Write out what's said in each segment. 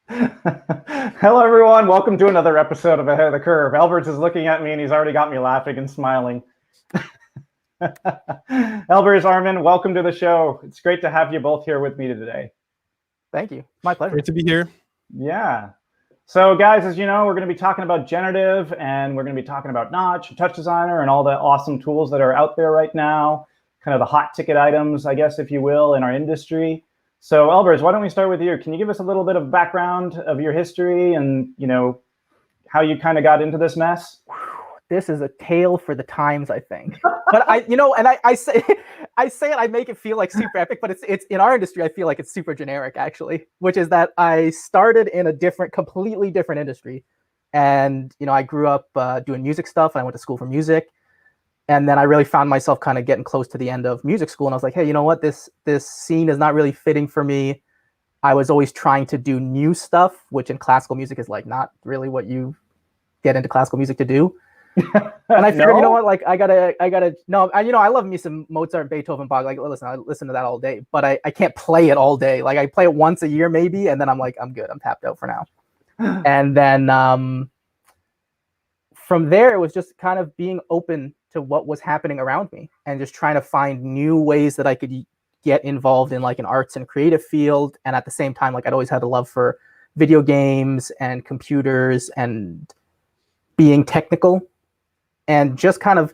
Hello, everyone. Welcome to another episode of Ahead of the Curve. Elburz is looking at me, and he's already got me laughing and smiling. Elburz, Armin, welcome to the show. It's great to have you both here with me today. Thank you. My pleasure. Great to be here. Yeah. So, guys, as you know, we're going to be talking about generative, and we're going to be talking about Notch and Touch Designer and all the awesome tools that are out there right now, kind of the hot ticket items, I guess, if you will, in our industry. So, Elburz, why don't we start with you? Can you give us a little bit of background of your history and, how you kind of got into this mess? This is a tale for the times, I think. But I say it, I make it feel like super epic, but it's in our industry, I feel like it's super generic, actually, which is that I started in a completely different industry. And, I grew up doing music stuff. I went to school for music. And then I really found myself kind of getting close to the end of music school. And I was like, hey, you know what? This scene is not really fitting for me. I was always trying to do new stuff, which in classical music is like not really what you get into classical music to do. And I figured, No? you know what? Like I love me some Mozart, Beethoven, Bach. Like, listen, I listen to that all day, but I can't play it all day. Like I play it once a year maybe, and then I'm like, I'm good. I'm tapped out for now. And then from there, it was just kind of being open to what was happening around me and just trying to find new ways that I could get involved in like an arts and creative field. And at the same time, like I'd always had a love for video games and computers and being technical and just kind of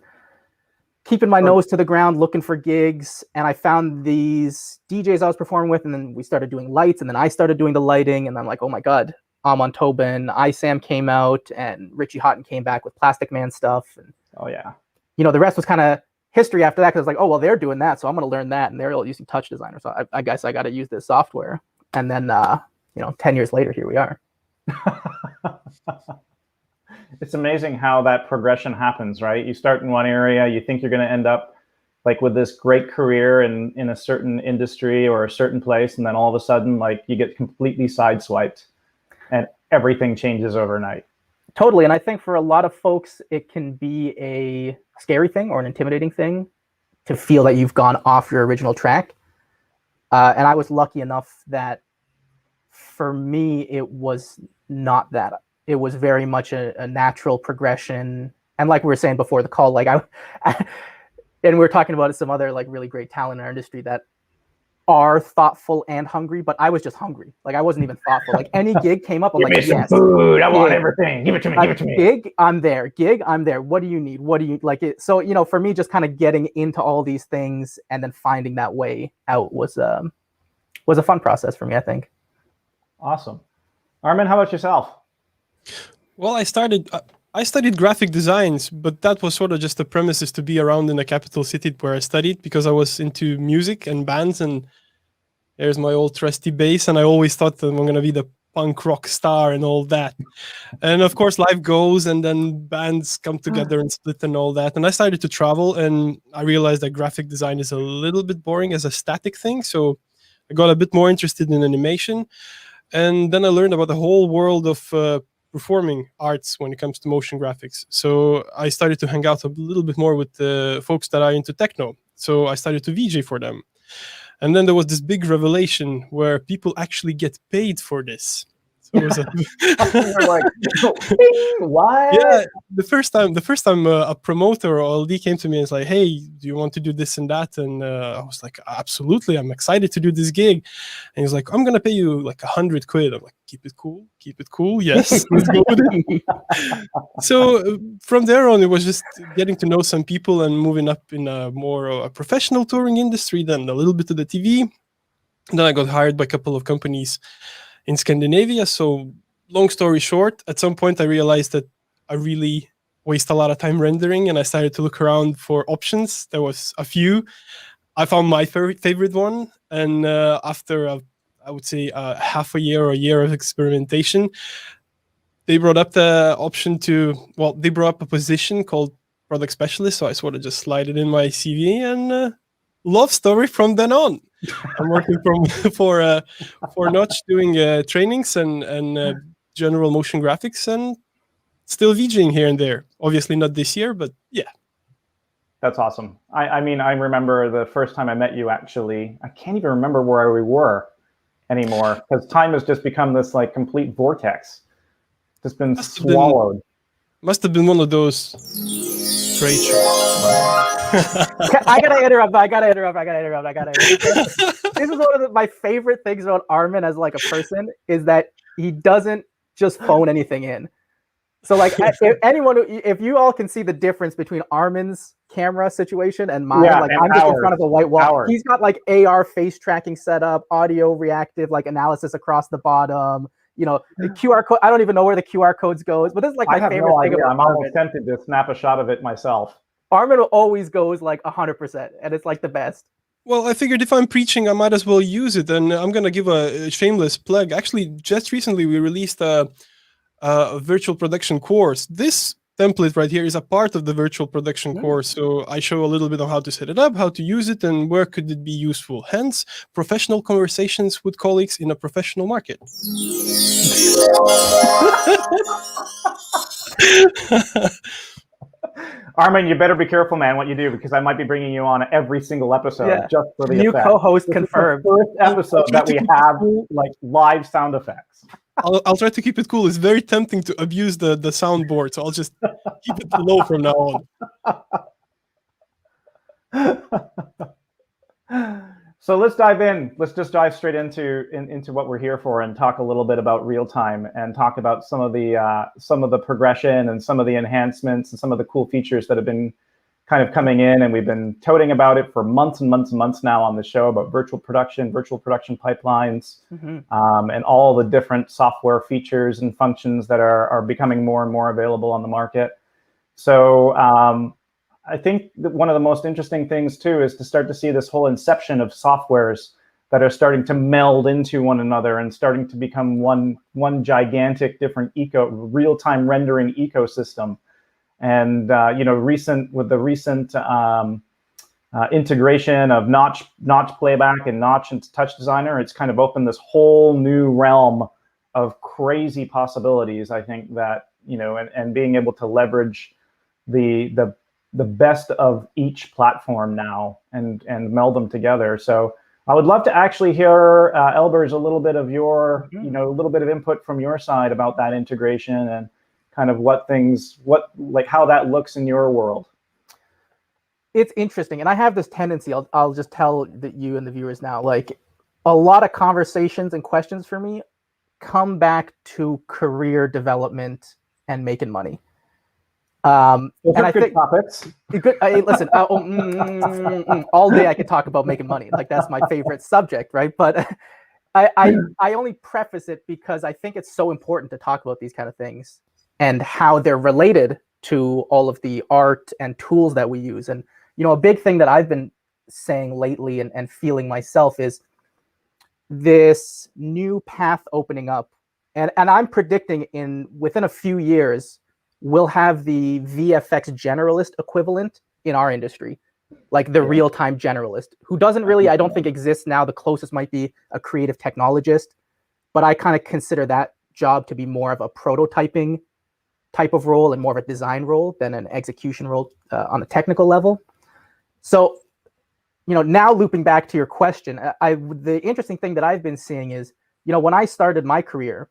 keeping my nose to the ground, looking for gigs. And I found these DJs I was performing with, and then we started doing lights, and then I started doing the lighting, and I'm like, oh my God, Amon Tobin, ISAM came out, and Richie Houghton came back with Plastic Man stuff. And Oh, yeah. the rest was kind of history after that, because I was like, oh, well, they're doing that, so I'm going to learn that, and they're all using Touch Designer, so I guess I got to use this software. And then, 10 years later, here we are. It's amazing how that progression happens, right? You start in one area, you think you're going to end up like with this great career in a certain industry or a certain place, and then all of a sudden, like you get completely sideswiped, and everything changes overnight. Totally. And I think for a lot of folks, it can be a scary thing or an intimidating thing to feel that you've gone off your original track. And I was lucky enough that for me, it was not that. It was very much a natural progression. And like we were saying before the call, like and we were talking about some other like really great talent in our industry that are thoughtful and hungry, but I was just hungry. Like I wasn't even thoughtful. Like any gig came up, I'm like, yes, food. I want everything. Give it to me. Give it to me. Gig, I'm there. Gig, I'm there. What do you need? What do you like? It. So for me, just kind of getting into all these things and then finding that way out was a fun process for me, I think. Awesome, Armin. How about yourself? Well, I studied graphic designs, but that was sort of just the premises to be around in the capital city where I studied, because I was into music and bands, and there's my old trusty bass, and I always thought that I'm going to be the punk rock star and all that. And of course, life goes, and then bands come together and split and all that. And I started to travel, and I realized that graphic design is a little bit boring as a static thing, so I got a bit more interested in animation. And then I learned about the whole world of performing arts when it comes to motion graphics. So I started to hang out a little bit more with the folks that are into techno. So I started to VJ for them. And then there was this big revelation where people actually get paid for this. So it was like, what? Yeah, the first time a promoter or LD came to me and was like, hey, do you want to do this and that? And I was like, absolutely, I'm excited to do this gig. And he's like, I'm going to pay you like 100 quid. I'm like, keep it cool. Yes, let's go with it. So from there on, it was just getting to know some people and moving up in a more professional touring industry, then a little bit of the TV. And then I got hired by a couple of companies in Scandinavia. So long story short, at some point I realized that I really waste a lot of time rendering, and I started to look around for options. There was a few. I found my favorite one, and after I would say half a year or a year of experimentation, they brought up the option they brought up a position called product specialist. So I sort of just slid it in my CV, and love story from then on. I'm working for Notch, doing trainings and general motion graphics, and still VJing here and there. Obviously not this year, but yeah. That's awesome. I mean, I remember the first time I met you, actually. I can't even remember where we were. anymore, because time has just become this like complete vortex, just been Must have been- swallowed. Must have been one of those trade shows. I gotta interrupt. This is one of my favorite things about Armin as like a person is that he doesn't just phone anything in. So like if you all can see the difference between Armin's camera situation and mine, Yeah, like and I'm just in ours. front of a white wall. Ours. He's got like AR face tracking set up, audio reactive like analysis across the bottom. You know, the QR code. I don't even know where the QR codes goes, but this is like I my have favorite no thing idea. about I'm almost Armin. tempted to snap a shot of it myself. Armin always goes like 100%, and it's like the best. Well, I figured if I'm preaching, I might as well use it, and I'm gonna give a shameless plug. Actually, just recently we released a virtual production course. This template right here is a part of the virtual production course, so I show a little bit of how to set it up, how to use it, and where could it be useful. Hence, professional conversations with colleagues in a professional market. Armin, you better be careful, man, what you do, because I might be bringing you on every single episode just for the New effect. co-host This is confirmed. the first episode that we have like live sound effects. I'll try to keep it cool. It's very tempting to abuse the soundboard, so I'll just keep it low from now on. So let's dive in. Let's just dive straight into what we're here for and talk a little bit about real time and talk about some of the progression and some of the enhancements and some of the cool features that have been kind of coming in. And we've been toting about it for months and months and months now on the show about virtual production pipelines, and all the different software features and functions that are becoming more and more available on the market. So I think that one of the most interesting things too is to start to see this whole inception of softwares that are starting to meld into one another and starting to become one gigantic different real-time rendering ecosystem. And you know, with the recent integration of Notch Playback and Notch and Touch Designer, it's kind of opened this whole new realm of crazy possibilities. I think that, you know, and being able to leverage the best of each platform now and meld them together. So I would love to actually hear, Elburz, a little bit of your, you know, a little bit of input from your side about that integration and kind of how that looks in your world. It's interesting, and I have this tendency. I'll just tell you and the viewers now. Like, a lot of conversations and questions for me come back to career development and making money. Those and are I good think topics. listen, all day I could talk about making money. Like, that's my favorite subject, right? But I only preface it because I think it's so important to talk about these kind of things and how they're related to all of the art and tools that we use. And, you know, a big thing that I've been saying lately and feeling myself is this new path opening up. And I'm predicting within a few years, we'll have the VFX generalist equivalent in our industry, like the real-time generalist, who doesn't really, I don't think, exists now. The closest might be a creative technologist, but I kind of consider that job to be more of a prototyping type of role and more of a design role than an execution role on a technical level. So, you know, now looping back to your question, the interesting thing that I've been seeing is, you know, when I started my career,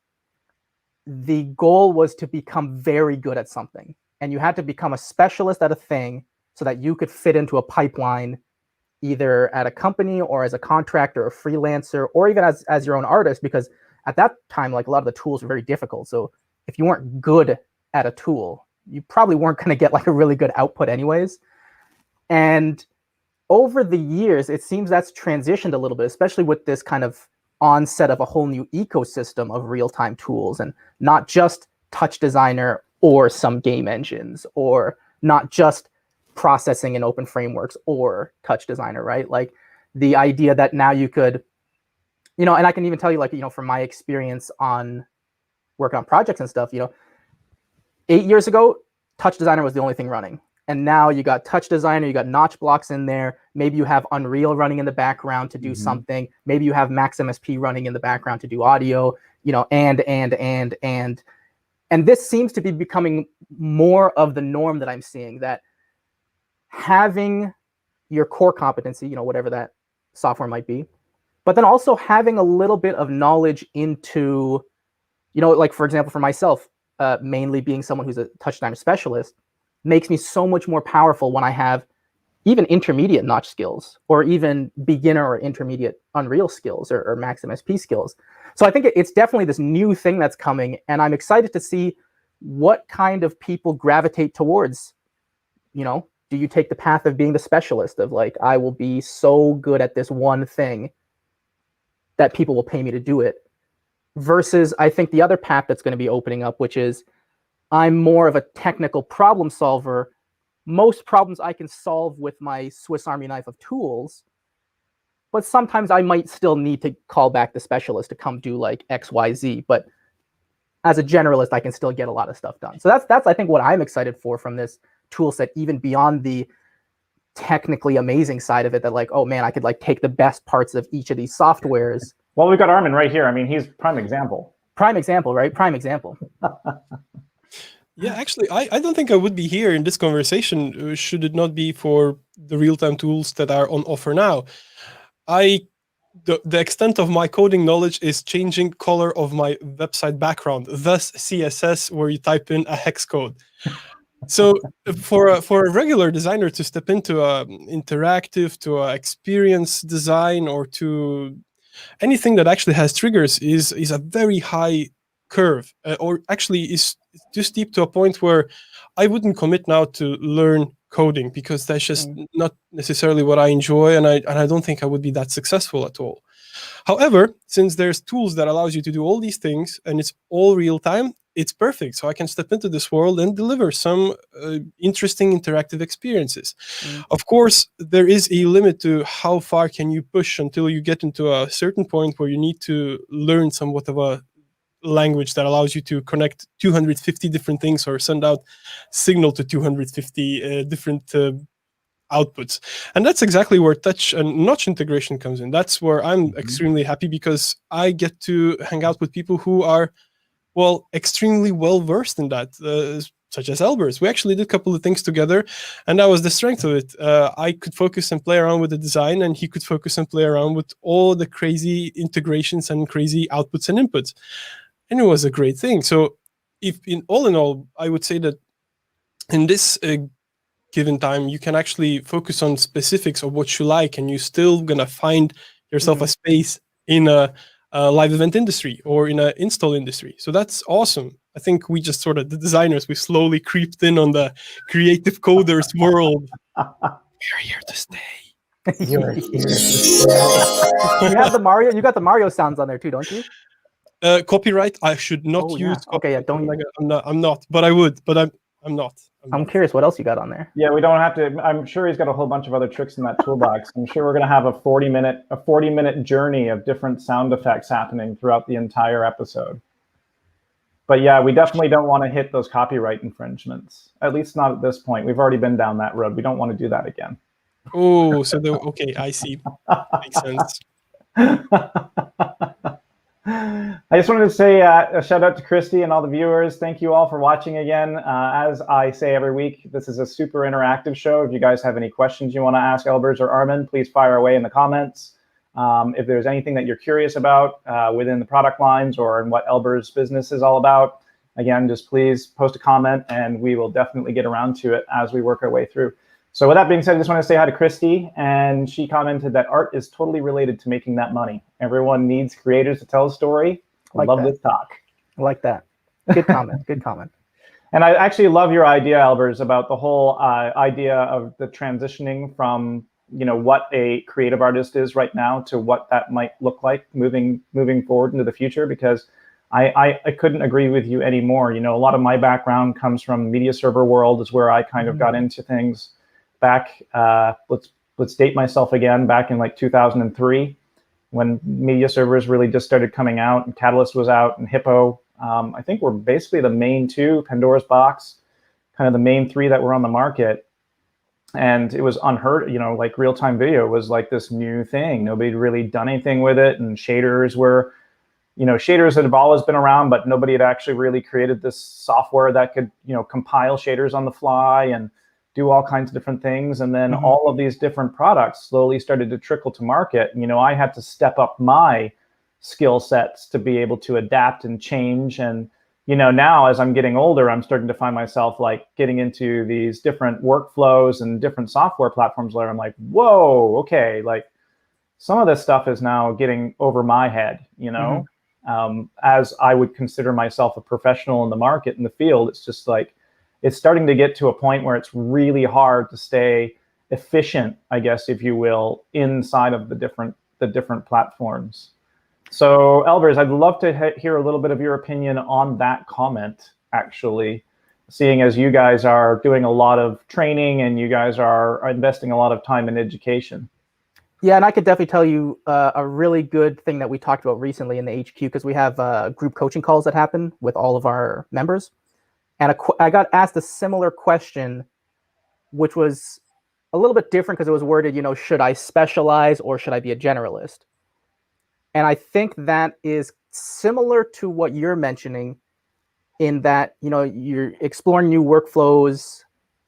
the goal was to become very good at something, and you had to become a specialist at a thing so that you could fit into a pipeline, either at a company or as a contractor or freelancer, or even as your own artist, because at that time, like, a lot of the tools were very difficult. So if you weren't good at a tool, you probably weren't going to get like a really good output anyways. And over the years, it seems that's transitioned a little bit, especially with this kind of onset of a whole new ecosystem of real-time tools, and not just Touch Designer or some game engines, or not just processing in open frameworks or Touch Designer, right? Like, the idea that now you could, you know, and I can even tell you, like, you know, from my experience on working on projects and stuff, you know, 8 years ago, Touch Designer was the only thing running. And now you got Touch Designer, you got Notch blocks in there. Maybe you have Unreal running in the background to do something. Maybe you have Max MSP running in the background to do audio, you know, and this seems to be becoming more of the norm that I'm seeing, that having your core competency, you know, whatever that software might be, but then also having a little bit of knowledge into, like for example, for myself, mainly being someone who's a touch designer specialist, makes me so much more powerful when I have even intermediate Notch skills, or even beginner or intermediate Unreal skills, or Max MSP skills. So I think it's definitely this new thing that's coming, and I'm excited to see what kind of people gravitate towards. Do you take the path of being the specialist, of like, I will be so good at this one thing that people will pay me to do it, versus I think the other path that's going to be opening up, which is I'm more of a technical problem solver. Most problems I can solve with my Swiss Army knife of tools, but sometimes I might still need to call back the specialist to come do like X, Y, Z. But as a generalist, I can still get a lot of stuff done. So that's I think what I'm excited for from this tool set, even beyond the technically amazing side of it, that like, oh man, I could like take the best parts of each of these softwares. Well, we've got Armin right here. I mean, he's prime example. Prime example, right? Prime example. Yeah, actually, I don't think I would be here in this conversation should it not be for the real-time tools that are on offer now. The extent of my coding knowledge is changing color of my website background, thus CSS, where you type in a hex code. So for a regular designer to step into interactive, to experience design, or to anything that actually has triggers is a very high curve, or actually is too steep to a point where I wouldn't commit now to learn coding, because that's just not necessarily what I enjoy, and I don't think I would be that successful at all. However, since there's tools that allows you to do all these things and it's all real time, it's perfect. So I can step into this world and deliver some interesting interactive experiences. Of course, there is a limit to how far can you push until you get into a certain point where you need to learn somewhat of a language that allows you to connect 250 different things, or send out signal to 250 different outputs. And that's exactly where touch and notch integration comes in. That's where I'm extremely happy, because I get to hang out with people who are, well, extremely well versed in that, such as Elburz. We actually did a couple of things together, and that was the strength of it. I could focus and play around with the design, and he could focus and play around with all the crazy integrations and crazy outputs and inputs. And it was a great thing. So if in all, I would say that in this given time, you can actually focus on specifics of what you like, and you're still gonna find yourself a space in a live event industry or in an install industry. So that's awesome. I think we just sort of, the designers, we slowly creeped in on the creative coders world. We're here to stay. You're here to stay. You got the Mario sounds on there too, don't you? Copyright, I should not use. Yeah. Okay, yeah, don't. I'm not, but I would, but I'm not. I'm curious what else you got on there. Yeah, we don't have to. I'm sure he's got a whole bunch of other tricks in that toolbox. I'm sure we're going to have a 40-minute journey of different sound effects happening throughout the entire episode. But yeah, we definitely don't want to hit those copyright infringements. At least not at this point. We've already been down that road. We don't want to do that again. Oh, so okay, I see. Makes sense. I just wanted to say a shout out to Christy and all the viewers. Thank you all for watching again. As I say every week, this is a super interactive show. If you guys have any questions you want to ask Elburz or Armin, please fire away in the comments. If there's anything that you're curious about within the product lines or in what Elburz business is all about, again, just please post a comment and we will definitely get around to it as we work our way through. So with that being said, I just want to say hi to Christy, and she commented that art is totally related to making that money. Everyone needs creators to tell a story. I love this talk. I like that. Good comment. Good comment. And I actually love your idea, Elburz, about the whole idea of the transitioning from what a creative artist is right now to what that might look like moving forward into the future. Because I couldn't agree with you anymore. A lot of my background comes from media server world, is where I kind of got into things. Back, let's date myself again, back in like 2003, when media servers really just started coming out, and Catalyst was out, and Hippo, I think were basically the main two, Pandora's Box, kind of the main three that were on the market. And it was unheard, like real-time video was like this new thing. Nobody had really done anything with it, and shaders were, shaders had always been around, but nobody had actually really created this software that could, compile shaders on the fly and do all kinds of different things. And then Mhm. all of these different products slowly started to trickle to market. And, I had to step up my skill sets to be able to adapt and change. And, now as I'm getting older, I'm starting to find myself like getting into these different workflows and different software platforms where I'm like, whoa, okay, like some of this stuff is now getting over my head, as I would consider myself a professional in the market, in the field. It's just like, it's starting to get to a point where it's really hard to stay efficient, I guess, if you will, inside of the different platforms. So, Elburz, I'd love to hear a little bit of your opinion on that comment, actually, seeing as you guys are doing a lot of training and you guys are investing a lot of time in education. Yeah, and I could definitely tell you a really good thing that we talked about recently in the HQ, because we have group coaching calls that happen with all of our members. And I got asked a similar question, which was a little bit different because it was worded, should I specialize or should I be a generalist? And I think that is similar to what you're mentioning, in that, you're exploring new workflows.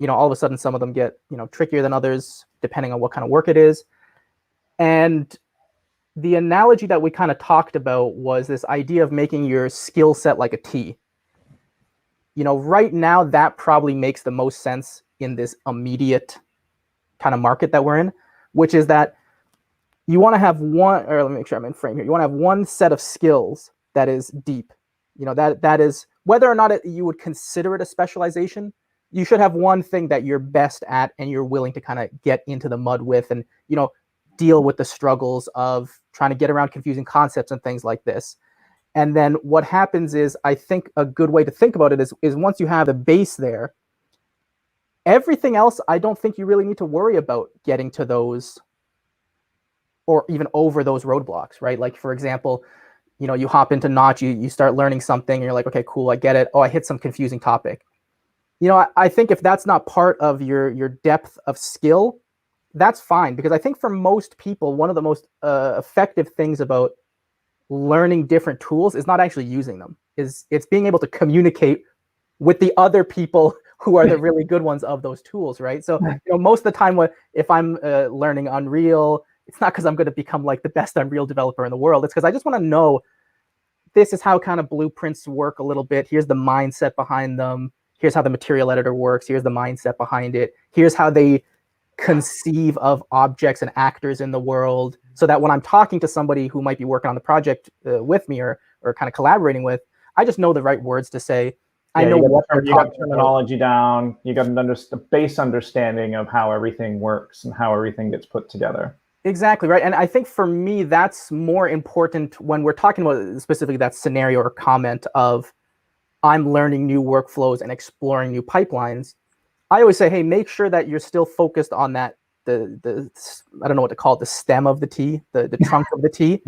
All of a sudden some of them get, trickier than others, depending on what kind of work it is. And the analogy that we kind of talked about was this idea of making your skill set like a T. Right now that probably makes the most sense in this immediate kind of market that we're in, which is that you want to have one, or let me make sure I'm in frame here. You want to have one set of skills that is deep. That is, whether or not you would consider it a specialization, you should have one thing that you're best at and you're willing to kind of get into the mud with, and, deal with the struggles of trying to get around confusing concepts and things like this. And then what happens is, I think a good way to think about it is once you have a base there, everything else, I don't think you really need to worry about getting to those or even over those roadblocks, right? Like, for example, you hop into Notch, you start learning something, and you're like, okay, cool, I get it. Oh, I hit some confusing topic. I think if that's not part of your depth of skill, that's fine. Because I think for most people, one of the most effective things about learning different tools is not actually using them. It's being able to communicate with the other people who are the really good ones of those tools, right? So, most of the time, if I'm learning Unreal, it's not because I'm going to become like the best Unreal developer in the world. It's because I just want to know, this is how kind of blueprints work a little bit. Here's the mindset behind them. Here's how the material editor works. Here's the mindset behind it. Here's how they conceive of objects and actors in the world, so that when I'm talking to somebody who might be working on the project with me or kind of collaborating with, I just know the right words to say. I know what you got terminology down. You got a base understanding of how everything works and how everything gets put together. Exactly, right. And I think for me, that's more important when we're talking about specifically that scenario or comment of, I'm learning new workflows and exploring new pipelines. I always say, hey, make sure that you're still focused on that, the I don't know what to call it, the stem of the T, the trunk of the T.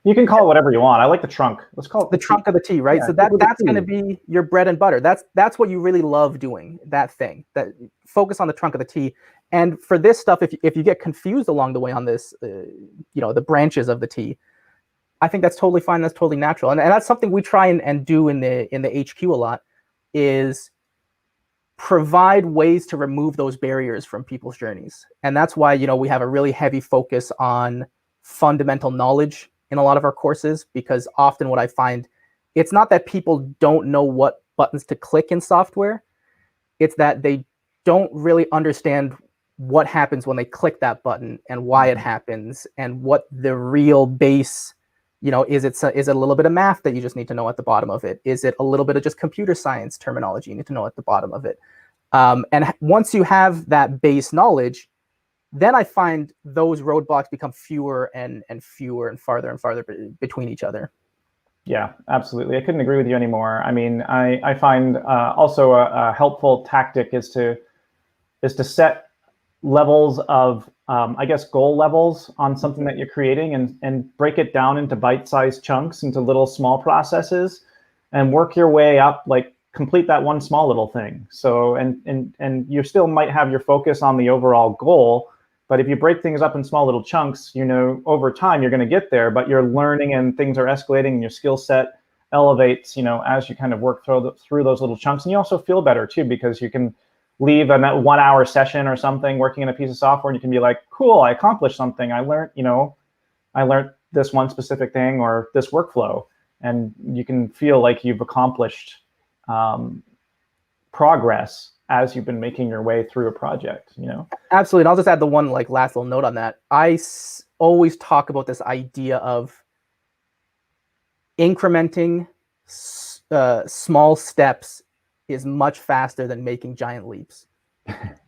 You can call it whatever you want. I like the trunk. Let's call it the trunk of the T, right? Yeah, so that's going to be your bread and butter. That's what you really love doing, that thing. That focus on the trunk of the T. And for this stuff, if you get confused along the way on this, the branches of the T, I think that's totally fine. That's totally natural. And that's something we try and do in the HQ a lot, is provide ways to remove those barriers from people's journeys. And that's why, we have a really heavy focus on fundamental knowledge in a lot of our courses, because often what I find, it's not that people don't know what buttons to click in software. It's that they don't really understand what happens when they click that button and why it happens and what the real base, is it a little bit of math that you just need to know at the bottom of it? Is it a little bit of just computer science terminology you need to know at the bottom of it? And once you have that base knowledge, then I find those roadblocks become fewer and fewer and farther between each other. Yeah, absolutely. I couldn't agree with you anymore. I mean, I find also a helpful tactic is to set levels of, I guess, goal levels on something that you're creating, and break it down into bite-sized chunks, into little small processes, and work your way up, like complete that one small little thing. So, and you still might have your focus on the overall goal, but if you break things up in small little chunks, over time you're going to get there, but you're learning and things are escalating and your skill set elevates, as you kind of work through those little chunks. And you also feel better too, because you can leave a 1 hour session or something working in a piece of software, and you can be like, cool, I accomplished something. I learned this one specific thing or this workflow, and you can feel like you've accomplished progress as you've been making your way through a project, Absolutely. And I'll just add the one like last little note on that. I always talk about this idea of incrementing small steps is much faster than making giant leaps.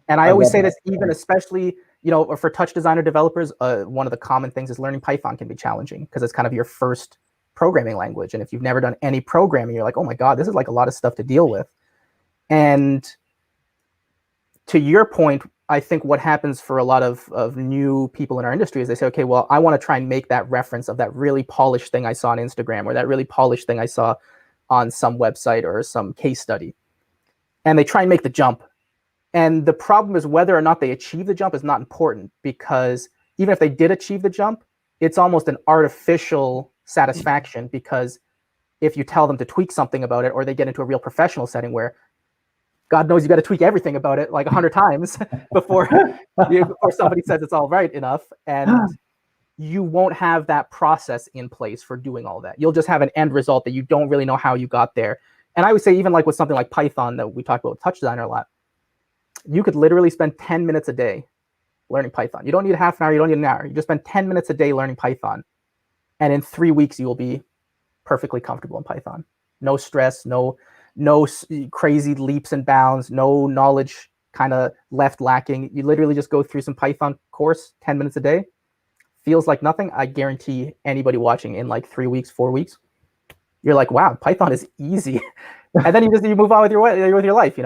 And I always say this, even especially, for touch designer developers, one of the common things is learning Python can be challenging because it's kind of your first programming language. And if you've never done any programming, you're like, oh my God, this is like a lot of stuff to deal with. And to your point, I think what happens for a lot of new people in our industry is they say, okay, well, I want to try and make that reference of that really polished thing I saw on Instagram or that really polished thing I saw on some website or some case study. And they try and make the jump. And the problem is whether or not they achieve the jump is not important, because even if they did achieve the jump, it's almost an artificial satisfaction, because if you tell them to tweak something about it, or they get into a real professional setting where God knows you got to tweak everything about it like 100 times before somebody says it's all right enough, and you won't have that process in place for doing all that. You'll just have an end result that you don't really know how you got there. And I would say even like with something like Python that we talk about with Touch Designer a lot, you could literally spend 10 minutes a day learning Python. You don't need half an hour, you don't need an hour. You just spend 10 minutes a day learning Python. And in 3 weeks, you will be perfectly comfortable in Python. No stress, no crazy leaps and bounds, no knowledge kind of left lacking. You literally just go through some Python course, 10 minutes a day. Feels like nothing. I guarantee anybody watching in like 3 weeks, 4 weeks, you're like, wow, Python is easy. And then you move on with your life.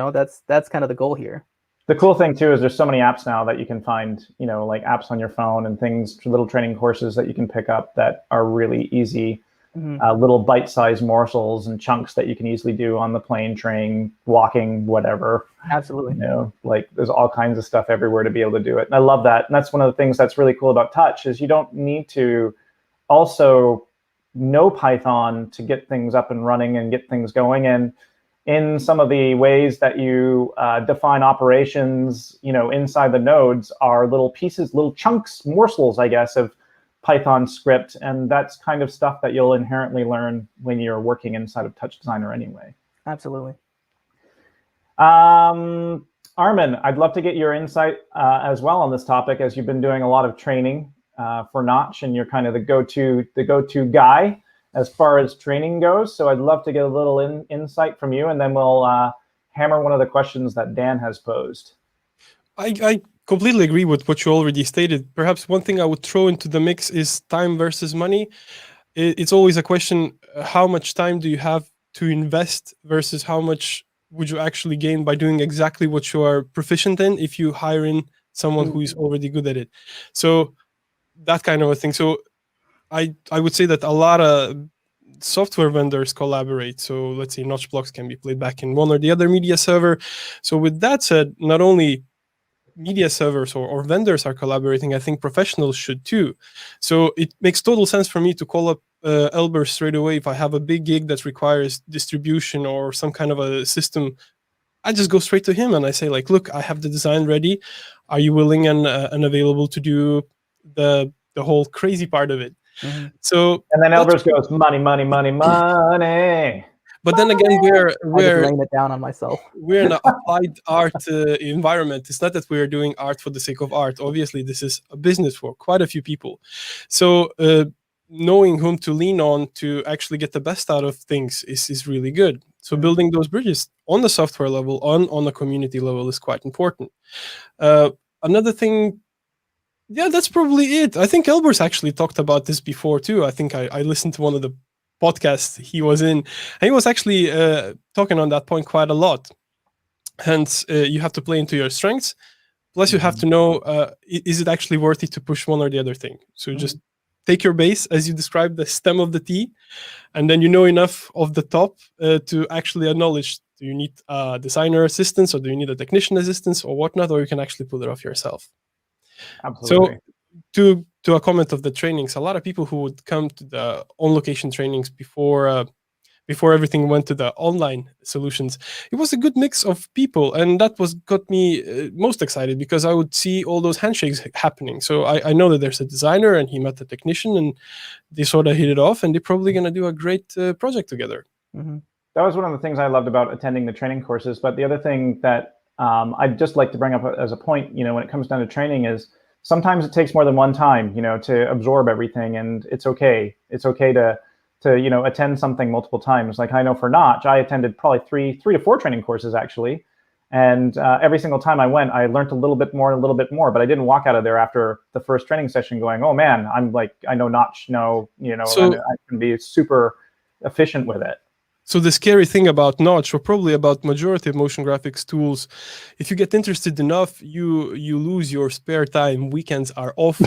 That's kind of the goal here. The cool thing too is there's so many apps now that you can find, like apps on your phone and things, little training courses that you can pick up that are really easy, little bite-sized morsels and chunks that you can easily do on the plane, train, walking, whatever. Absolutely. Like there's all kinds of stuff everywhere to be able to do it. And I love that. And that's one of the things that's really cool about Touch is you don't need to also know Python to get things up and running and get things going. And in some of the ways that you define operations, inside the nodes are little pieces, little chunks, morsels, I guess, of Python script. And that's kind of stuff that you'll inherently learn when you're working inside of Touch Designer anyway. Absolutely. Armin, I'd love to get your insight as well on this topic, as you've been doing a lot of training for Notch, and you're kind of the go-to guy as far as training goes. So I'd love to get a little insight from you, and then we'll hammer one of the questions that Dan has posed. I completely agree with what you already stated. Perhaps one thing I would throw into the mix is time versus money. It's always a question, how much time do you have to invest versus how much would you actually gain by doing exactly what you are proficient in if you hire in someone who is already good at it. So that kind of a thing. So I would say that a lot of software vendors collaborate. So let's say Notch blocks can be played back in one or the other media server. So with that said, not only media servers or vendors are collaborating, I think professionals should too. So it makes total sense for me to call up Elburz straight away if I have a big gig that requires distribution or some kind of a system. I just go straight to him and I say, like, look, I have the design ready. Are you willing and available to do the whole crazy part of it? So and then Elburz goes, money, money, money, money. But then again, we're laying it down on myself. We're in an applied art environment. It's not that we're doing art for the sake of art. Obviously, this is a business for quite a few people. So knowing whom to lean on to actually get the best out of things is really good. So building those bridges on the software level, on the community level is quite important. Another thing, yeah, that's probably it. I think Elburz actually talked about this before too. I think I listened to one of the podcasts he was in, and he was actually talking on that point quite a lot. Hence, you have to play into your strengths. Plus, you have to know, is it actually worth it to push one or the other thing? So just take your base, as you described, the stem of the T, and then you know enough of the top to actually acknowledge, do you need a designer assistance, or do you need a technician assistance, or whatnot, or you can actually pull it off yourself. Absolutely. So to a comment of the trainings, a lot of people who would come to the on-location trainings before before everything went to the online solutions. It was a good mix of people, and that was got me most excited because I would see all those handshakes happening. So I know that there's a designer and he met a technician and they sort of hit it off, and they're probably going to do a great project together. Mm-hmm. That was one of the things I loved about attending the training courses. But the other thing that I'd just like to bring up as a point, when it comes down to training, is sometimes it takes more than one time, to absorb everything, and it's okay. It's okay to attend something multiple times. Like I know for Notch, I attended probably three to four training courses actually, and every single time I went, I learned a little bit more. But I didn't walk out of there after the first training session going, "Oh man, I know Notch, so I can be super efficient with it." So the scary thing about Notch, or probably about majority of motion graphics tools, if you get interested enough, you lose your spare time. Weekends are off.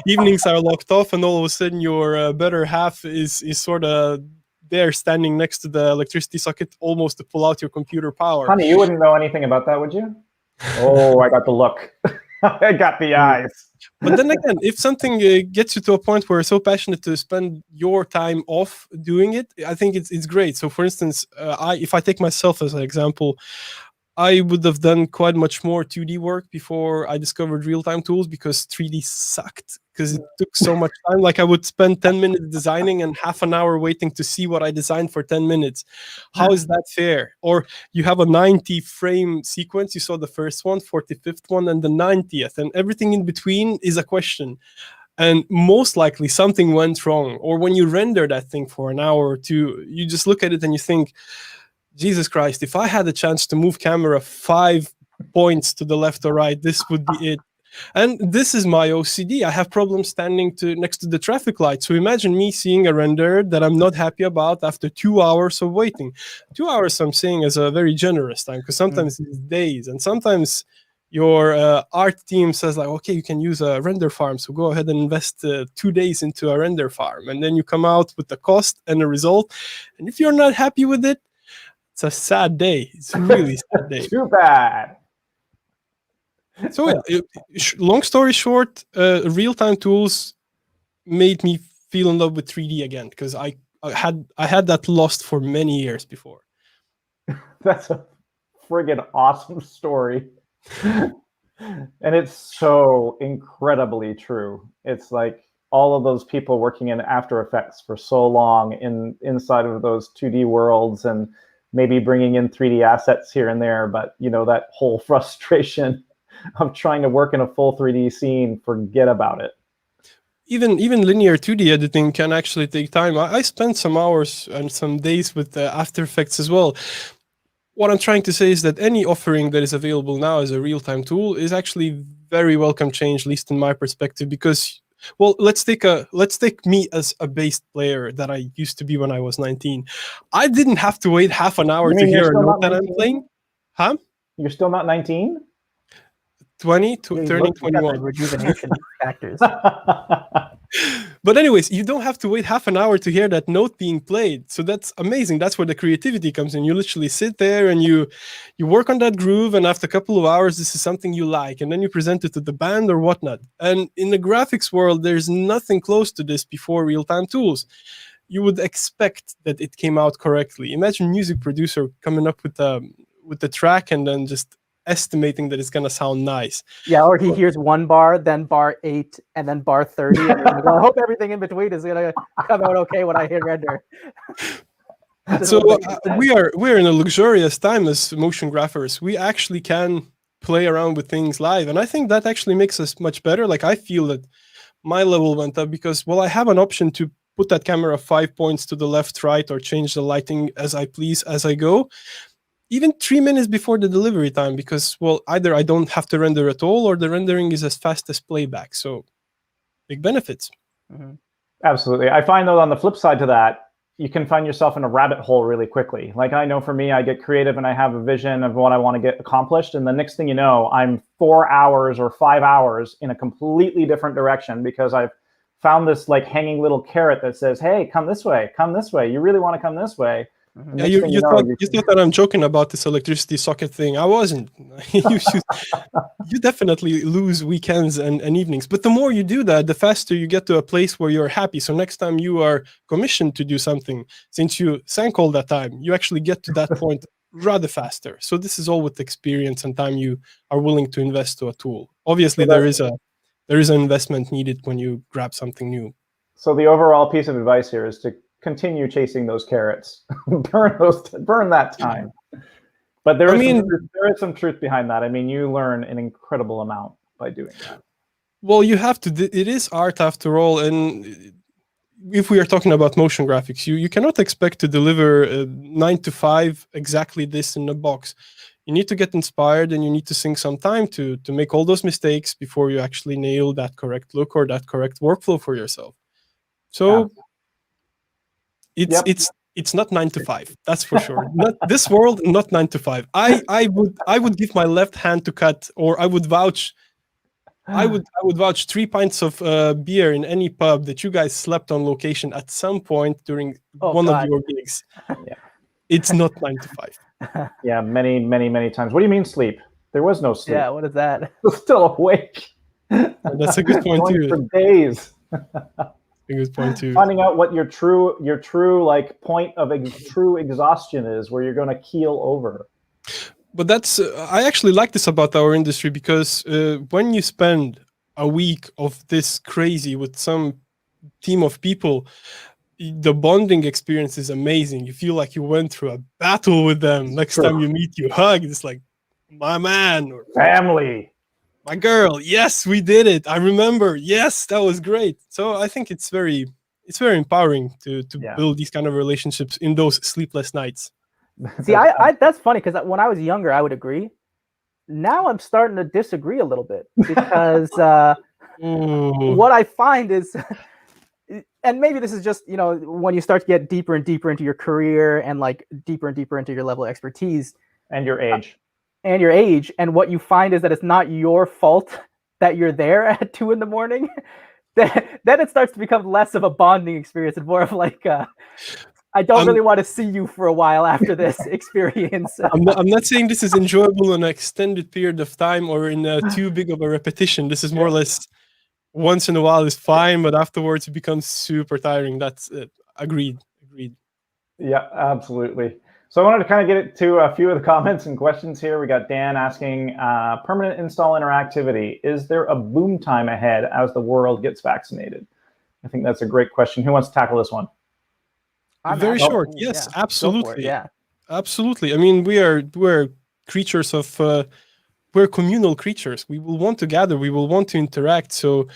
Evenings are locked off, and all of a sudden your better half is sort of there, standing next to the electricity socket, almost to pull out your computer power. Honey, you wouldn't know anything about that, would you? Oh, I got the look. I got the eyes. But then again, if something gets you to a point where you're so passionate to spend your time off doing it, I think it's great. So for instance, if I take myself as an example, I would have done quite much more 2D work before I discovered real-time tools, because 3D sucked, because it took so much time. Like I would spend 10 minutes designing and half an hour waiting to see what I designed for 10 minutes. How is that fair? Or you have a 90 frame sequence. You saw the first one, 45th one, and the 90th, and everything in between is a question. And most likely something went wrong. Or when you render that thing for an hour or two, you just look at it and you think, Jesus Christ, if I had a chance to move camera 5 points to the left or right, this would be it. And this is my OCD. I have problems standing next to the traffic light. So imagine me seeing a render that I'm not happy about after 2 hours of waiting. 2 hours, I'm saying, is a very generous time, because sometimes it's days, and sometimes your art team says like, okay, you can use a render farm, so go ahead and invest 2 days into a render farm, and then you come out with the cost and the result. And if you're not happy with it, it's a sad day. It's a really sad day. Too bad. So yeah, long story short, real-time tools made me feel in love with 3D again, because I had that lost for many years before. That's a friggin' awesome story. And it's so incredibly true. It's like all of those people working in After Effects for so long inside of those 2D worlds, and maybe bringing in 3D assets here and there, but that whole frustration of trying to work in a full 3D scene, forget about it. Even linear 2D editing can actually take time. I spent some hours and some days with After Effects as well. What I'm trying to say is that any offering that is available now as a real-time tool is actually very welcome change, at least in my perspective, because, well, let's take me as a bass player that I used to be when I was 19. I didn't have to wait half an hour to hear a note that I'm playing. Huh? You're still not 19? 20 to turning 21. Rejuvenation factors. But anyways, you don't have to wait half an hour to hear that note being played. So that's amazing. That's where the creativity comes in. You literally sit there and you work on that groove, and after a couple of hours, this is something you like, and then you present it to the band or whatnot. And in the graphics world, there's nothing close to this before real-time tools. You would expect that it came out correctly. Imagine music producer coming up with the track and then just estimating that it's gonna sound nice. Yeah, or he hears one bar, then bar 8, and then bar 30. And like, I hope everything in between is gonna come out okay when I hit render. So we're in a luxurious time as motion graphers. We actually can play around with things live, and I think that actually makes us much better. Like I feel that my level went up because, well, I have an option to put that camera 5 points to the left, right, or change the lighting as I please as I go. Even 3 minutes before the delivery time, because, well, either I don't have to render at all, or the rendering is as fast as playback. So big benefits. Mm-hmm. Absolutely. I find, though, on the flip side to that, you can find yourself in a rabbit hole really quickly. Like I know for me, I get creative and I have a vision of what I want to get accomplished. And the next thing you know, I'm 4 hours or 5 hours in a completely different direction, because I've found this like hanging little carrot that says, hey, come this way. You really want to come this way. Yeah, Next you, thing you know, thought you thought that I'm joking about this electricity socket thing. I wasn't. You definitely lose weekends and evenings. But the more you do that, the faster you get to a place where you're happy. So next time you are commissioned to do something, since you sank all that time, you actually get to that point rather faster. So this is all with experience and time you are willing to invest to a tool. Obviously, So there is an investment needed when you grab something new. So the overall piece of advice here is to continue chasing those carrots, burn that time. But there is some truth behind that. I mean, you learn an incredible amount by doing that. Well, you have to. It is art after all, and if we are talking about motion graphics, you cannot expect to deliver 9 to 5 exactly this in a box. You need to get inspired, and you need to sink some time to make all those mistakes before you actually nail that correct look or that correct workflow for yourself. So it's not 9 to 5, that's for sure. Not this world, not 9 to 5. I would give my left hand to cut, or I would vouch 3 pints of beer in any pub that you guys slept on location at some point during of your gigs. Yeah. It's not 9 to 5. Yeah, many times. What do you mean sleep? There was no sleep. Yeah, what is that? We're still awake. That's a good point too. For days. A good point too. Finding out what your true like point of true exhaustion is, where you're going to keel over. But that's I actually like this about our industry, because when you spend a week of this crazy with some team of people, the bonding experience is amazing. You feel like you went through a battle with them. Next time you meet, you hug. It's like, my man, or family, my girl. Yes, we did it. I remember. Yes, that was great. So I think it's very empowering to build these kind of relationships in those sleepless nights. See, I that's funny, because when I was younger, I would agree. Now I'm starting to disagree a little bit, because what I find is, and maybe this is just, when you start to get deeper and deeper into your career, and like deeper and deeper into your level of expertise and your age, and what you find is that it's not your fault that you're there at 2 a.m. Then it starts to become less of a bonding experience and more of like I don't really want to see you for a while after this experience. I'm not saying this is enjoyable in an extended period of time or in too big of a repetition. This is more or less once in a while is fine, but afterwards it becomes super tiring. That's it. Agreed. Yeah, absolutely. So I wanted to kind of get into a few of the comments and questions here. We got Dan asking, permanent install interactivity. Is there a boom time ahead as the world gets vaccinated? I think that's a great question. Who wants to tackle this one? Very short. Yes, absolutely. Yeah, absolutely. I mean, we're creatures of we're communal creatures. We will want to gather. We will want to interact. So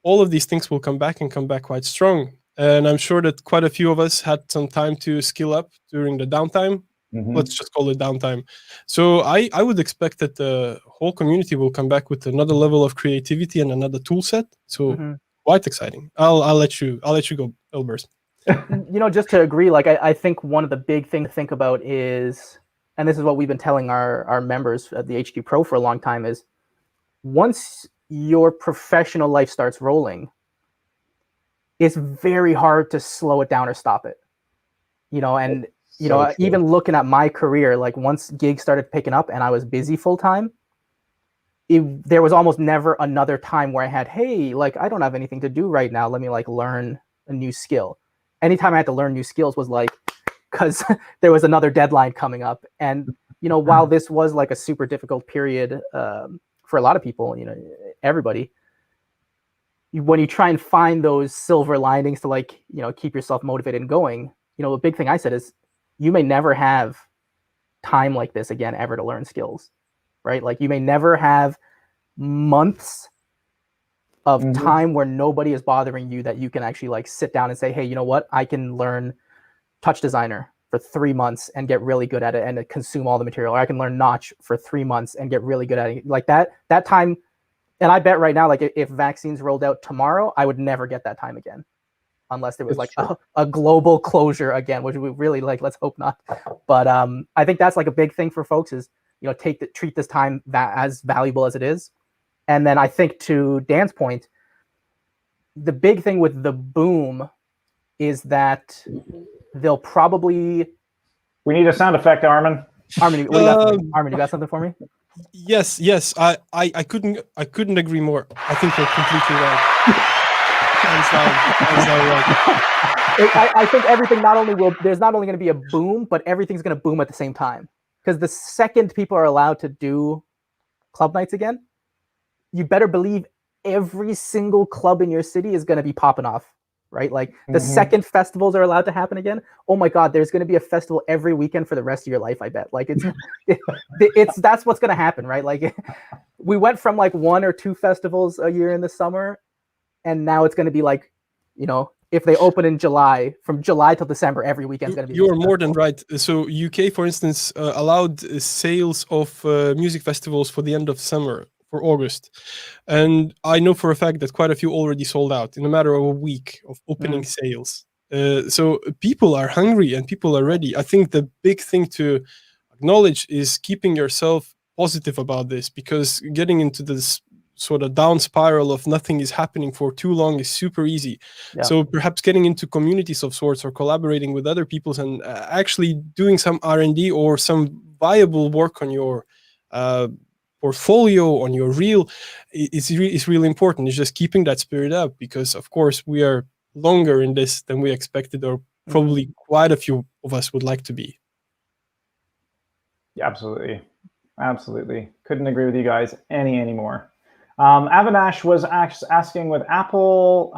all of these things will come back quite strong. And I'm sure that quite a few of us had some time to skill up during the downtime. Mm-hmm. Let's just call it downtime. So I would expect that the whole community will come back with another level of creativity and another tool set. So quite exciting. I'll let you go, Elburz. Just to agree, like I think one of the big things to think about is, and this is what we've been telling our members at the HQ Pro for a long time, is once your professional life starts rolling, it's very hard to slow it down or stop it. And even looking at my career, like once gigs started picking up and I was busy full time, there was almost never another time where I had, hey, like I don't have anything to do right now. Let me like learn a new skill. Anytime I had to learn new skills was like, because there was another deadline coming up. And, while this was like a super difficult period for a lot of people, everybody, when you try and find those silver linings to like, keep yourself motivated and going, the big thing I said is you may never have time like this again ever to learn skills, right? Like you may never have months of time where nobody is bothering you that you can actually like sit down and say, hey, you know what? I can learn Touch Designer for 3 months and get really good at it and consume all the material. Or I can learn Notch for 3 months and get really good at it. Like that time. And I bet right now, like if vaccines rolled out tomorrow, I would never get that time again. Unless there was like a global closure again, which we really like, let's hope not. But I think that's like a big thing for folks is, treat this time as valuable as it is. And then I think to Dan's point, the big thing with the boom is that they'll probably We need a sound effect, Armin. Armin, what do you got for me? Armin, you got something for me? Yes. I couldn't agree more. I think you're completely right. Hands down right. I think everything there's not only going to be a boom, but everything's going to boom at the same time. Because the second people are allowed to do club nights again, you better believe every single club in your city is going to be popping off, right? Like the second festivals are allowed to happen again, oh my God, there's going to be a festival every weekend for the rest of your life, I bet. Like that's what's going to happen, right? Like we went from like 1 or 2 festivals a year in the summer, and now it's going to be like, you know, if they open in July, from July till December, every weekend's going to be. You're more than right. So UK, for instance, allowed sales of music festivals for the end of summer, for August. And I know for a fact that quite a few already sold out in a matter of a week of opening sales. So people are hungry and people are ready. I think the big thing to acknowledge is keeping yourself positive about this, because getting into this sort of down spiral of nothing is happening for too long is super easy. Yeah. So perhaps getting into communities of sorts or collaborating with other people and actually doing some R&D or some viable work on your portfolio, on your reel, is really important. It's just keeping that spirit up, because of course we are longer in this than we expected, or probably quite a few of us would like to be. Yeah, absolutely. Couldn't agree with you guys any more. Avinash was asking, with Apple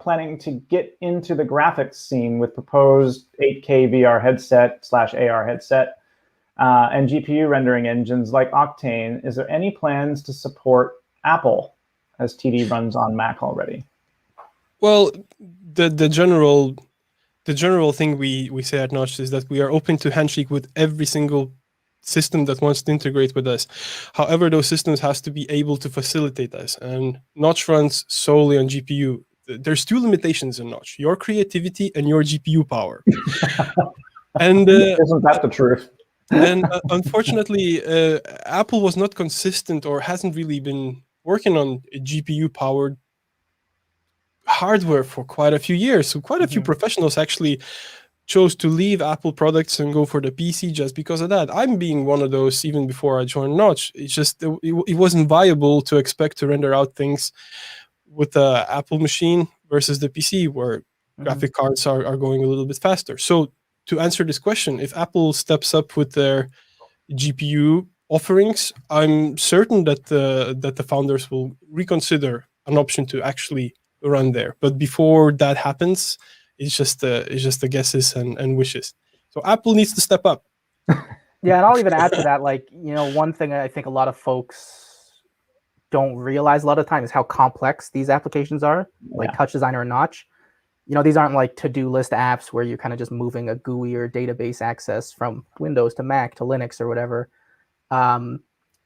planning to get into the graphics scene with proposed 8K VR headset / AR headset and GPU rendering engines like Octane, is there any plans to support Apple, as TD runs on Mac already? Well, the general thing we say at Notch is that we are open to handshake with every single system that wants to integrate with us. However, those systems has to be able to facilitate us, and Notch runs solely on GPU. There's 2 limitations in Notch: your creativity and your GPU power. And isn't that the truth? And unfortunately, Apple was not consistent, or hasn't really been working on a GPU powered hardware for quite a few years. So quite a few professionals actually chose to leave Apple products and go for the PC just because of that. I'm being one of those even before I joined Notch. It's just, it wasn't viable to expect to render out things with the Apple machine versus the PC, where graphic cards are going a little bit faster. So to answer this question, if Apple steps up with their GPU offerings, I'm certain that the founders will reconsider an option to actually run there. But before that happens, it's just the guesses and wishes. So Apple needs to step up. Yeah, and I'll even add to that, like, you know, one thing I think a lot of folks don't realize a lot of the time is how complex these applications are, like Touch Designer and Notch. You know, these aren't like to-do list apps where you're kind of just moving a GUI or database access from Windows to Mac to Linux or whatever.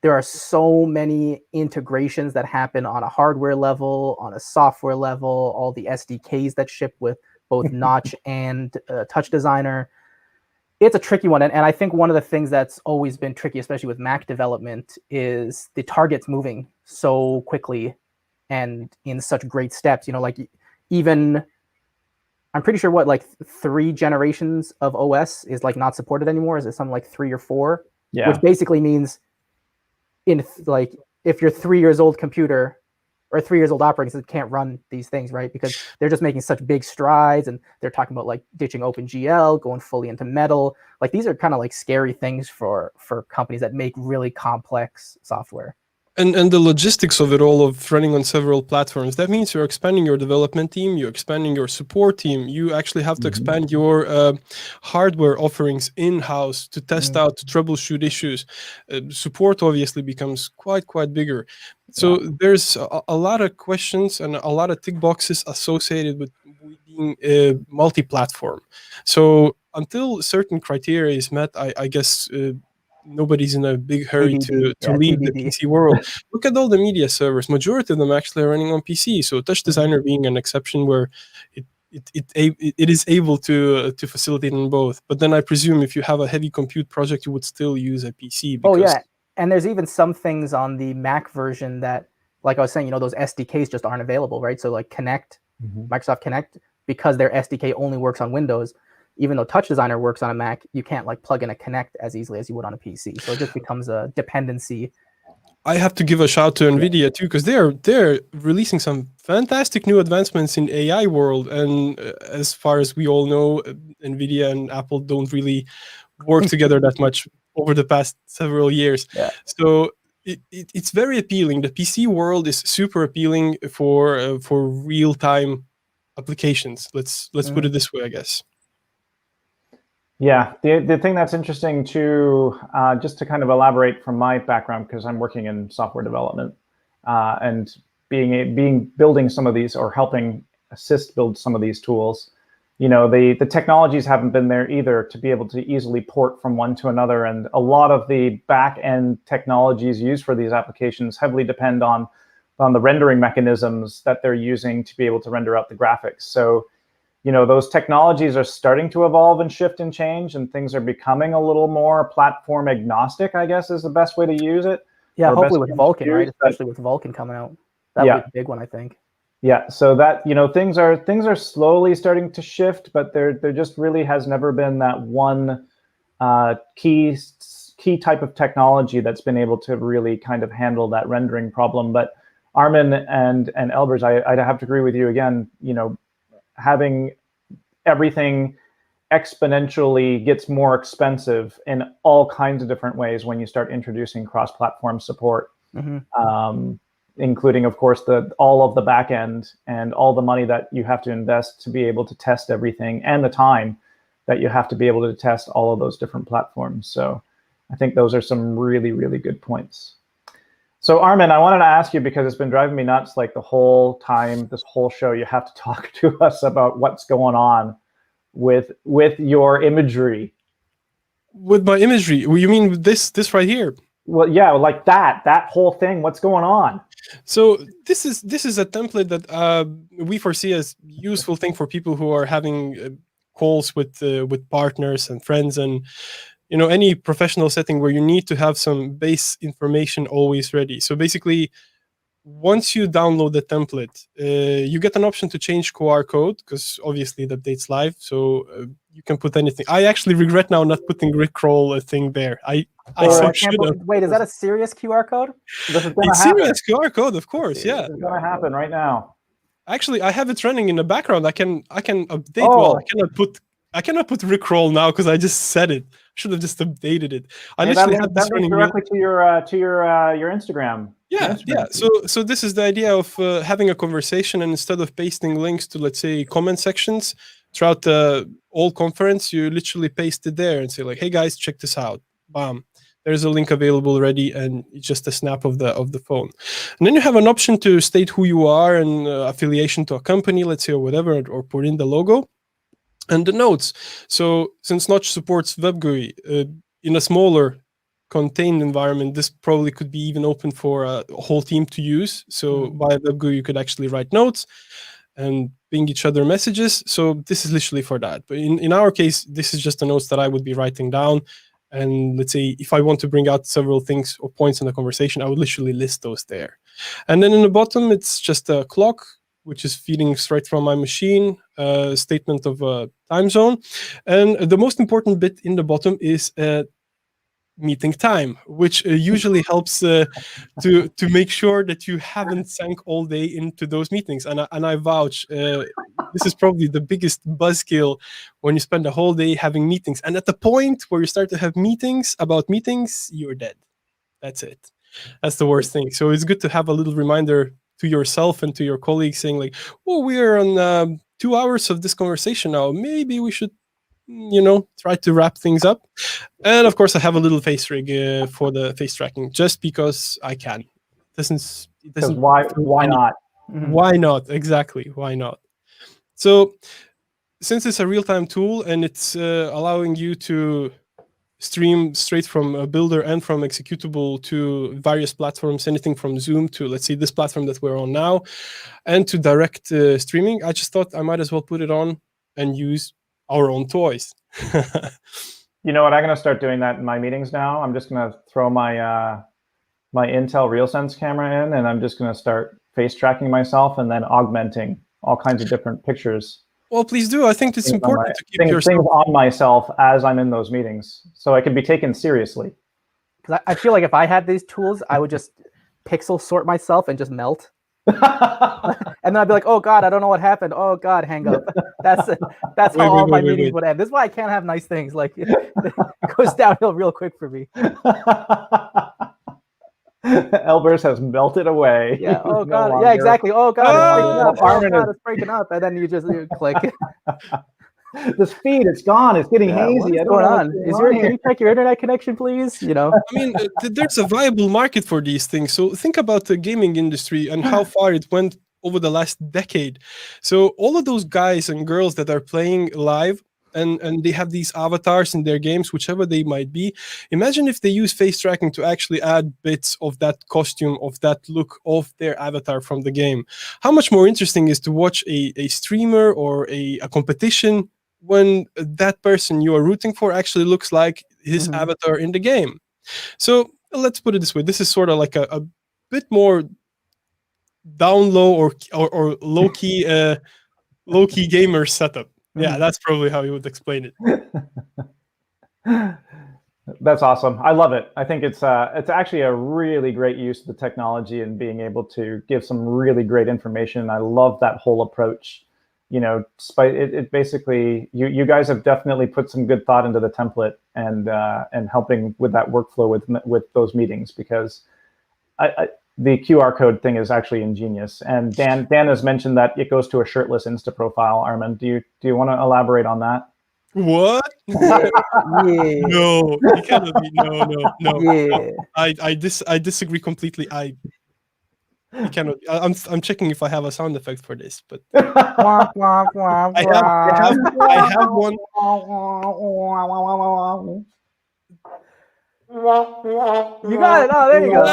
There are so many integrations that happen on a hardware level, on a software level, all the SDKs that ship with both Notch and Touch Designer. It's a tricky one. And I think one of the things that's always been tricky, especially with Mac development, is the target's moving so quickly and in such great steps. You know, like even, I'm pretty sure like 3 generations of OS is like not supported anymore. Is it something like 3 or 4? Yeah. Which basically means like if your 3 years old computer or 3 years old operating system can't run these things, right? Because they're just making such big strides, and they're talking about like ditching OpenGL, going fully into Metal. Like these are kind of like scary things for companies that make really complex software. And the logistics of it all, of running on several platforms, that means you're expanding your development team, you're expanding your support team, you actually have to expand your hardware offerings in-house to test out, to troubleshoot issues. Support obviously becomes quite bigger. So there's a lot of questions and a lot of tick boxes associated with being multi-platform. So until certain criteria is met, I guess nobody's in a big hurry to leave the PC world. Look at all the media servers. Majority of them actually are running on PC. So Touch Designer being an exception where it is able to facilitate on both. But then I presume if you have a heavy compute project, you would still use a PC. Oh yeah, and there's even some things on the Mac version that, like I was saying, you know, those SDKs just aren't available, right? So like Connect, Microsoft Connect, because their SDK only works on Windows, even though Touch Designer works on a Mac, you can't like plug in a Connect as easily as you would on a PC. So it just becomes a dependency. I have to give a shout to NVIDIA too, because they're releasing some fantastic new advancements in AI world. And as far as we all know, NVIDIA and Apple don't really work together that much over the past several years. Yeah. So it's very appealing. The PC world is super appealing for real time applications. Let's put it this way, I guess. Yeah, the thing that's interesting too, just to kind of elaborate from my background, because I'm working in software development and building some of these or helping assist build some of these tools. The technologies haven't been there either to be able to easily port from one to another, and a lot of the back end technologies used for these applications heavily depend on the rendering mechanisms that they're using to be able to render out the graphics. So those technologies are starting to evolve and shift and change, and things are becoming a little more platform agnostic, I guess is the best way to use it. Yeah, hopefully with Vulkan, right? Especially with Vulkan coming out. That would be a big one, I think. Yeah, so that, things are slowly starting to shift, but there just really has never been that one key type of technology that's been able to really kind of handle that rendering problem. But Armin and Elburz, I'd have to agree with you again, having everything exponentially gets more expensive in all kinds of different ways when you start introducing cross-platform support, including, of course, all of the back end and all the money that you have to invest to be able to test everything, and the time that you have to be able to test all of those different platforms. So I think those are some really, really good points. So Armin, I wanted to ask you, because it's been driving me nuts, like the whole time, this whole show, you have to talk to us about what's going on with your imagery. With my imagery? You mean this right here? Well, yeah, like that whole thing. What's going on? So this is a template that we foresee as useful thing for people who are having calls with partners and friends, and any professional setting where you need to have some base information always ready. So basically, once you download the template, you get an option to change QR code, because obviously the update's live, so you can put anything. I actually regret now not putting Rickroll thing there. I should have. Wait, is that a serious QR code? This is gonna It's happen. serious QR code, of course. Yeah, it's gonna happen right now. Actually, I have it running in the background. I can update. Oh. Well, I cannot put Rickroll now because I just said it. Should have just updated it. I literally had this running directly to your Instagram. Yeah. So this is the idea of having a conversation, and instead of pasting links to, let's say, comment sections throughout the whole conference, you literally paste it there and say like, "Hey guys, check this out." Bam. There's a link available already, and it's just a snap of the phone. And then you have an option to state who you are and affiliation to a company, let's say, or whatever, or put in the logo. And the notes. So since Notch supports WebGUI, in a smaller contained environment, this probably could be even open for a whole team to use. So via WebGUI, you could actually write notes and ping each other messages. So this is literally for that. But in our case, this is just the notes that I would be writing down. And let's say if I want to bring out several things or points in the conversation, I would literally list those there. And then in the bottom, it's just a clock, which is feeding straight from my machine, statement of time zone. And the most important bit in the bottom is meeting time, which usually helps to make sure that you haven't sank all day into those meetings. And I vouch, this is probably the biggest buzzkill when you spend a whole day having meetings. And at the point where you start to have meetings about meetings, you're dead. That's it. That's the worst thing. So it's good to have a little reminder to yourself and to your colleagues saying like, oh, we are on 2 hours of this conversation now. Maybe we should, try to wrap things up. And of course, I have a little face rig for the face tracking, just because I can. It doesn't. Why not? Why not? Exactly. Why not? So since it's a real-time tool and it's allowing you to stream straight from a builder and from executable to various platforms, anything from Zoom to, let's say, this platform that we're on now, and to direct streaming, I just thought I might as well put it on and use our own toys. You know what? I'm going to start doing that in my meetings now. I'm just going to throw my my Intel RealSense camera in, and I'm just going to start face tracking myself and then augmenting all kinds of different pictures Well, please do. I think it's important to keep things yourself on myself as I'm in those meetings, so I can be taken seriously. Because I feel like if I had these tools, I would just pixel sort myself and just melt. And then I'd be like, oh God, I don't know what happened. Oh God, hang up. That's how all my meetings would end. This is why I can't have nice things. Like it goes downhill real quick for me. Elburz has melted away. Yeah. Oh God. Yeah. Exactly. Oh God, it's breaking up. Oh God, it's breaking up. And then you just click. This feed, it's gone. It's getting hazy. What's going on? Can you check your internet connection, please? You know. I mean, there's a viable market for these things. So think about the gaming industry and how far it went over the last decade. So all of those guys and girls that are playing live and they have these avatars in their games, whichever they might be. Imagine if they use face tracking to actually add bits of that costume, of that look of their avatar from the game. How much more interesting is to watch a streamer or a competition when that person you are rooting for actually looks like his avatar in the game. So let's put it this way. This is sort of like a bit more down low or low key gamer setup. Yeah, that's probably how you would explain it. That's awesome. I love it. I think it's actually a really great use of the technology and being able to give some really great information. I love that whole approach. You know, it basically, you guys have definitely put some good thought into the template and helping with that workflow with those meetings, because the QR code thing is actually ingenious. And Dan has mentioned that it goes to a shirtless Insta profile. Armin, do you want to elaborate on that? What? Yeah. No, you cannot be. No. Yeah. I disagree completely. You cannot. I'm checking if I have a sound effect for this, but I have one. You got it. Oh, there you go.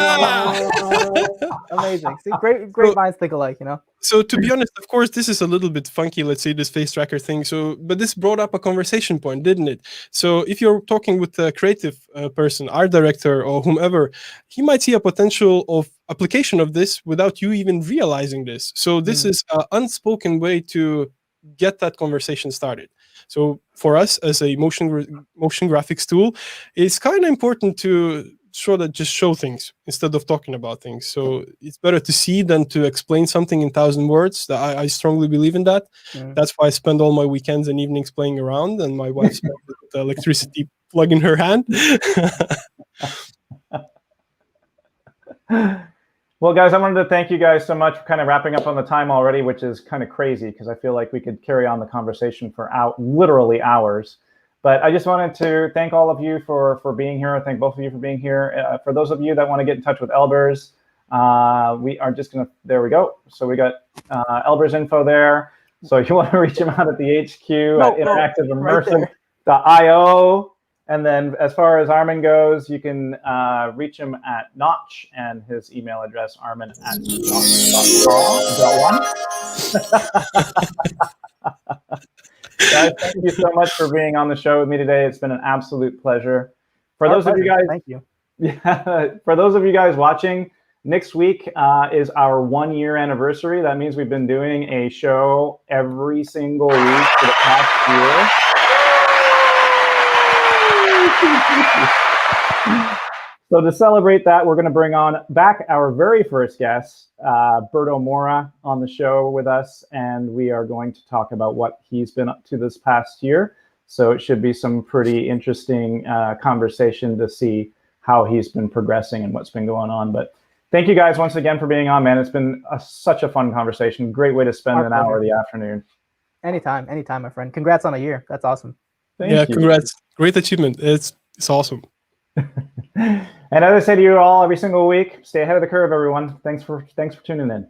Amazing. See, great minds think alike, you know. So to be honest, of course, this is a little bit funky. Let's say this face tracker thing. But this brought up a conversation point, didn't it? So if you're talking with a creative person, art director, or whomever, he might see a potential of application of this without you even realizing this. So this is an unspoken way to get that conversation started. So for us as a motion graphics tool, it's kind of important to just show things instead of talking about things. So it's better to see than to explain something in 1,000 words. I strongly believe in that. That's why I spend all my weekends and evenings playing around, and my wife spends with the electricity plug in her hand. Well, guys, I wanted to thank you guys so much for kind of wrapping up on the time already, which is kind of crazy because I feel like we could carry on the conversation for literally hours. But I just wanted to thank all of you for being here. I thank both of you for being here. For those of you that want to get in touch with Elburz, we are just going to, there we go. So we got Elburz info there. So if you want to reach him out at the HQ at Interactive Immersive.io. And then as far as Armin goes, you can reach him at Notch, and his email address, armin@notch.com. Guys, thank you so much for being on the show with me today. It's been an absolute pleasure. For those of you guys, thank you. Yeah, for those of you guys watching, next week is our 1-year anniversary. That means we've been doing a show every single week for the past year. So to celebrate that, we're going to bring on back our very first guest, Berto Mora, on the show with us, and we are going to talk about what he's been up to this past year. So it should be some pretty interesting conversation to see how he's been progressing and what's been going on. But thank you guys once again for being on, man. It's been such a fun conversation. Great way to spend an hour of the afternoon. Anytime, my friend. Congrats on a year. That's awesome. Thank you. Congrats. Great achievement. It's awesome. And as I say to you all every single week, stay ahead of the curve, everyone. Thanks for tuning in.